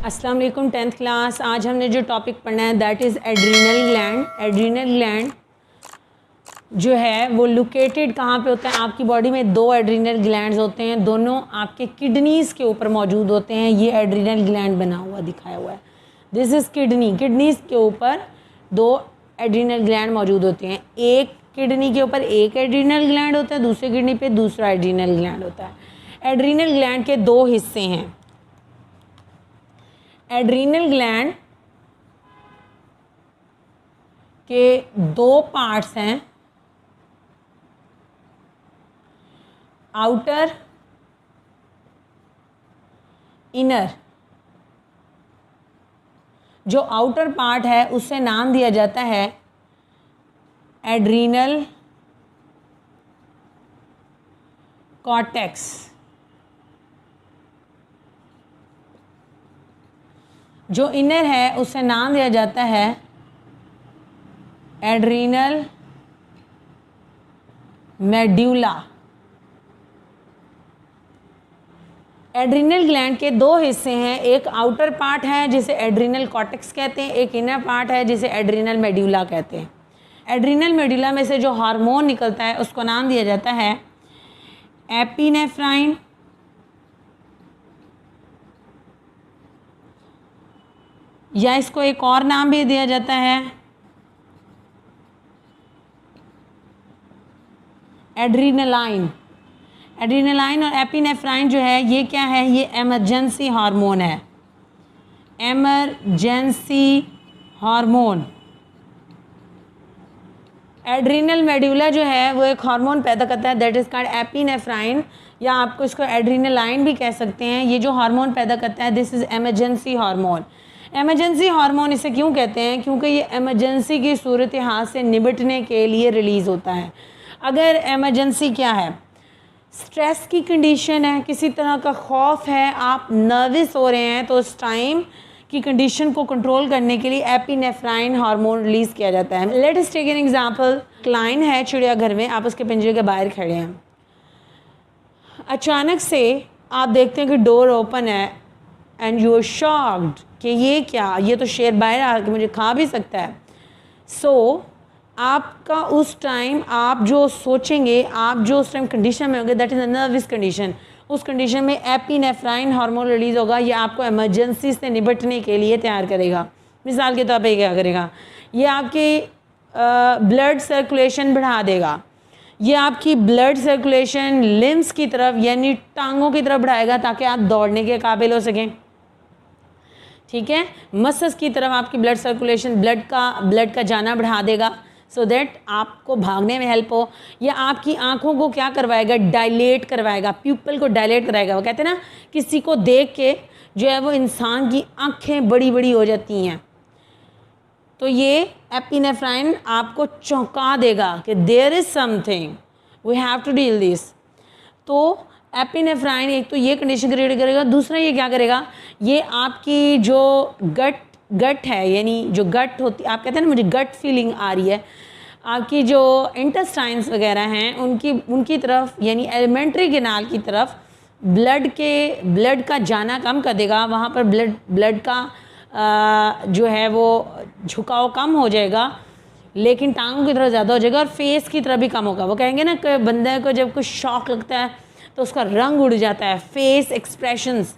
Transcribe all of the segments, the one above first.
अस्सलाम वालेकुम 10th class. आज हमने जो टॉपिक पढ़ना है that is adrenal gland. Adrenal gland जो है वो लोकेटेड कहाँ पे होता है? आपकी बॉडी में दो एड्रीनल ग्लैंड्स होते हैं, दोनों आपके किडनीज़ के ऊपर मौजूद होते हैं। ये एड्रीनल ग्लैंड बना हुआ दिखाया हुआ है, दिस इज़ किडनी। किडनीज़ के ऊपर दो एड्रीनल ग्लैंड मौजूद होते हैं। एक किडनी के ऊपर एक एड्रीनल ग्लैंड होता है, दूसरी किडनी पे दूसरा एड्रीनल ग्लैंड होता है। एड्रीनल ग्लैंड के दो हिस्से हैं। एड्रीनल ग्लैंड के दो पार्ट्स हैं, आउटर इनर। जो आउटर पार्ट है उससे नाम दिया जाता है एड्रीनल कॉर्टेक्स। जो इनर है उसे नाम दिया जाता है एड्रीनल मेड्यूला। एड्रीनल ग्लैंड के दो हिस्से हैं, एक आउटर पार्ट है जिसे एड्रीनल कॉर्टेक्स कहते हैं, एक इनर पार्ट है जिसे एड्रीनल मेड्यूला कहते हैं। एड्रीनल मेड्यूला में से जो हार्मोन निकलता है उसको नाम दिया जाता है एपिनेफ्राइन, या इसको एक और नाम भी दिया जाता है एड्रीनलाइन। एड्रीनलाइन और एपिनेफ्राइन जो है ये क्या है? ये एमरजेंसी हार्मोन है, एमरजेंसी हार्मोन। एड्रीनल मेड्यूला जो है वो एक हार्मोन पैदा करता है दैट इज़ कॉल्ड एपिनेफ्राइन, या आपको इसको एड्रीनलाइन भी कह सकते हैं। ये जो हार्मोन पैदा करता है this is emergency hormone. Emergency hormone इसे क्यों कहते हैं? क्योंकि ये एमरजेंसी की सूरत हाल से निपटने के लिए रिलीज़ होता है। अगर एमरजेंसी क्या है? स्ट्रेस की कंडीशन है, किसी तरह का खौफ है, आप नर्वस हो रहे हैं, तो उस टाइम की कंडीशन को कंट्रोल करने के लिए एपिनेफ्राइन हार्मोन रिलीज़ किया जाता है। Let us take an example. क्लाइन है चिड़ियाघर में, आप उसके पिंजरे के बाहर खड़े हैं। अचानक से आप देखते हैं कि डोर ओपन है एंड यू आर शॉक्ड कि ये क्या, ये तो शेर बाहर आके मुझे खा भी सकता है। सो आपका उस टाइम आप जो सोचेंगे, आप जो उस टाइम कंडीशन में होंगे that is a nervous condition, उस कंडीशन में एपिनेफ्राइन हार्मोन रिलीज़ होगा। ये आपको इमरजेंसी से निपटने के लिए तैयार करेगा। मिसाल के तौर पे क्या करेगा? ये आपकी ब्लड सर्कुलेशन बढ़ा देगा, ये आपकी ब्लड सर्कुलेशन लिम्स की तरफ यानी टांगों की तरफ बढ़ाएगा ताकि आप दौड़ने के काबिल हो सकें। ठीक है, मसल्स की तरफ आपकी ब्लड सर्कुलेशन, ब्लड का जाना बढ़ा देगा सो दैट आपको भागने में हेल्प हो। या आपकी आंखों को क्या करवाएगा? डायलेट करवाएगा, प्यूपल को डायलेट कराएगा। वो कहते हैं ना, किसी को देख के जो है वो इंसान की आंखें बड़ी बड़ी हो जाती हैं, तो ये एपिनेफ्राइन आपको चौंका देगा कि there is something we have to deal this. तो एपिनेफ्राइन एक तो ये कंडीशन क्रिएट करेगा, दूसरा ये क्या करेगा? ये आपकी जो गट है, यानी जो गट होती, आप कहते हैं ना मुझे गट फीलिंग आ रही है, आपकी जो इंटेस्टाइन्स वगैरह हैं उनकी तरफ यानी एलिमेंट्री कैनाल की तरफ ब्लड का जाना कम कर देगा। वहाँ पर ब्लड का जो है वो झुकाव कम हो जाएगा, लेकिन टांगों की तरफ ज़्यादा हो जाएगा और फेस की तरफ भी कम होगा। वो कहेंगे ना कि बंदे को जब कुछ शॉक लगता है तो उसका रंग उड़ जाता है, फेस एक्सप्रेशंस,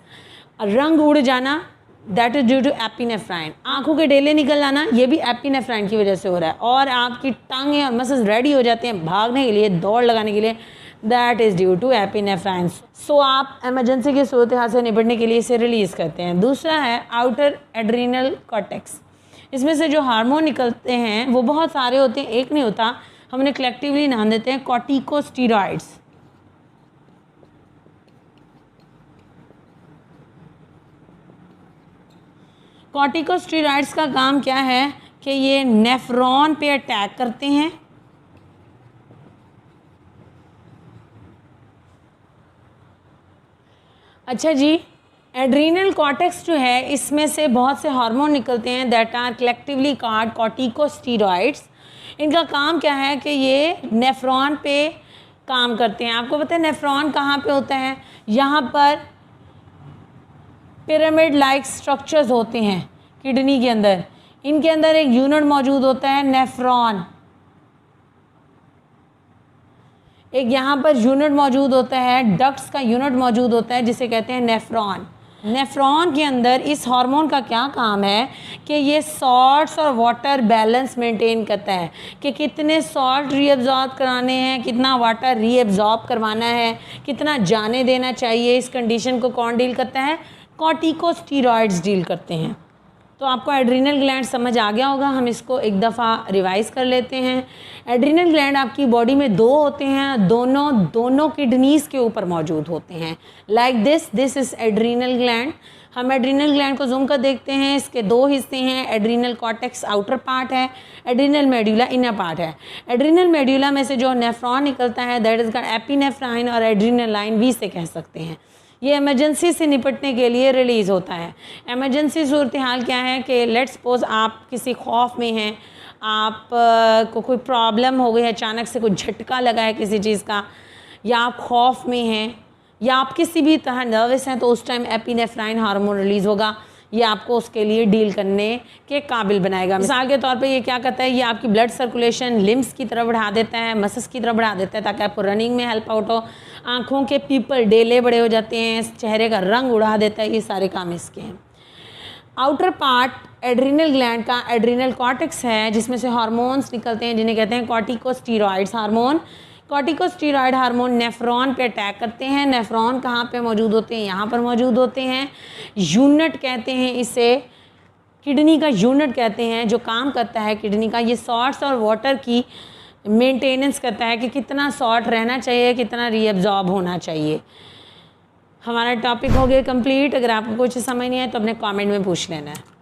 रंग उड़ जाना that is due to epinephrine. आंखों के डेले निकल आना ये भी एपिनेफ्राइन की वजह से हो रहा है। और आपकी टांगें और मसल्स रेडी हो जाते हैं भागने के लिए, दौड़ लगाने के लिए, that is due to epinephrine. So आप एमरजेंसी की सूरत हाल से निपटने के लिए इसे रिलीज़ करते हैं। दूसरा है आउटर एड्रीनल कॉर्टेक्स। इसमें से जो हार्मोन निकलते हैं वो बहुत सारे होते हैं, एक नहीं होता, हमने कलेक्टिवली नाम देते हैं कॉर्टिकोस्टेरॉइड्स। कॉर्टिकोस्टेरॉइड्स का काम क्या है कि ये नेफ्रॉन पे अटैक करते हैं। अच्छा जी, एड्रीनल कॉर्टेक्स जो है इसमें से बहुत से हार्मोन निकलते हैं that are collectively called corticosteroids. इनका काम क्या है कि ये नेफ्रॉन पे काम करते हैं। आपको पता है नेफ्रॉन कहाँ पे होता है? यहाँ पर पिरामिड लाइक स्ट्रक्चर्स होते हैं किडनी के अंदर। इनके अंदर एक यूनिट मौजूद होता है नेफ्रॉन, एक यहाँ पर यूनिट मौजूद होता है, डक्ट्स का यूनिट मौजूद होता है जिसे कहते हैं नेफ्रॉन। नेफ्रॉन के अंदर इस हार्मोन का क्या काम है कि ये सॉल्ट्स और वाटर बैलेंस मेंटेन करता है कि कितने सॉल्ट रीअब्जॉर्ब कराने हैं, कितना वाटर रीअब्जॉर्ब करवाना है, कितना जाने देना चाहिए। इस कंडीशन को कौन डील करता है? कॉर्टिकोस्टेरॉइड्स डील करते हैं। तो आपको एड्रीनल ग्लैंड समझ आ गया होगा। हम इसको एक दफ़ा रिवाइज़ कर लेते हैं। एड्रीनल ग्लैंड आपकी बॉडी में दो होते हैं, दोनों किडनीज़ के ऊपर मौजूद होते हैं। Like this is adrenal gland. हम एड्रीनल ग्लैंड को जूम कर देखते हैं। इसके दो हिस्से हैं, एड्रीनल कॉर्टेक्स आउटर पार्ट है, एड्रीनल मेड्यूला इनर पार्ट है। एड्रीनल मेड्यूला में से जो नेफ्रॉन निकलता है दैट इज़ एपिनेफ्राइन और एड्रीनल लाइन भी से कह सकते हैं। ये इमरजेंसी से निपटने के लिए रिलीज़ होता है। इमरजेंसी सूरत हाल क्या है कि लेट्स सपोज आप किसी खौफ में हैं, आप को कोई प्रॉब्लम हो गई है, अचानक से कोई झटका लगा है किसी चीज़ का, या आप खौफ में हैं या आप किसी भी तरह नर्वस हैं, तो उस टाइम एपिनेफ्राइन हार्मोन रिलीज़ होगा। ये आपको उसके लिए डील करने के काबिल बनाएगा। मिसाल के तौर पे ये क्या करता है, ये आपकी ब्लड सर्कुलेशन लिम्स की तरफ बढ़ा देता है, मसल्स की तरफ बढ़ा देता है ताकि आपको रनिंग में हेल्प आउट हो। आँखों के पीपल डेले बड़े हो जाते हैं, चेहरे का रंग उड़ा देता है। ये सारे काम इसके हैं। आउटर पार्ट एड्रीनल ग्लैंड का एड्रीनल कॉर्टेक्स है जिसमें से हार्मोन्स निकलते हैं जिन्हें कहते हैं corticosteroids hormone. Corticosteroid hormone nephron पे अटैक करते हैं। नेफ्रॉन कहाँ पे मौजूद होते हैं? यहाँ पर मौजूद होते हैं। यूनिट कहते हैं इसे, किडनी का यूनिट कहते हैं, जो काम करता है किडनी का, ये सॉल्ट्स और वाटर की मेंटेनेंस करता है कि कितना सॉल्ट रहना चाहिए, कितना रीअब्जॉर्ब होना चाहिए। हमारा टॉपिक हो गया कंप्लीट। अगर आपको कुछ समझ नहीं आए तो अपने कमेंट में पूछ लेना है।